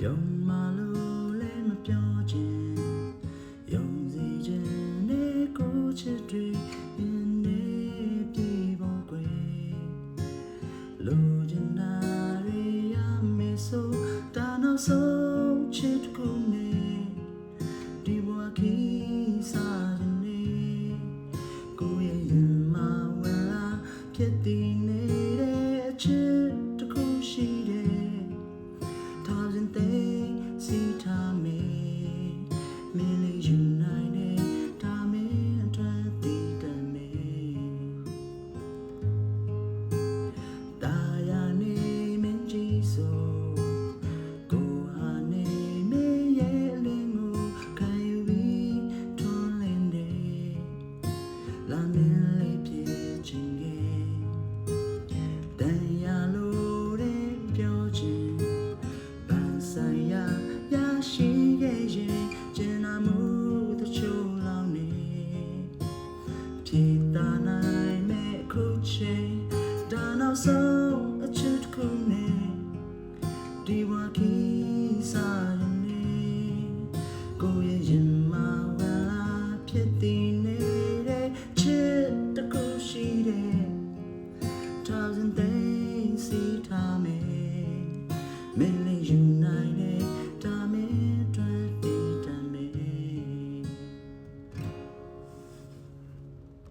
ယုံမလို့လည်းမပြောချင်ယုံစီခြင်းနဲ့ကိုချစ်တွေနေပြေပေါ်ကွယ်လိုချင်တာတွေရမယ်ဆိုဒါနောက်ဆုံးချစ်ကိုနေဒီဘဝခီးစားခြင်းနေကိုရဲ့ရင်မဝင်လာဖြစ်တည်နေတဲ့အချစ်တစ်ခုရှိတယ်Thousand things see time merely united time and twenty me Daya name in Jesus go name ye lingo kai we tonlende la min le pye chinge dan ya lo de pyo chinဆိုင်ရာရရှိခဲ့ရင်ကျင်နာမှုတို့ချိုးလောင်နေဖြစ်တာနိုင်မဲ့ခုချိန်ဒါနောက်ဆုံးအချစ်တစ်ခုနဲ့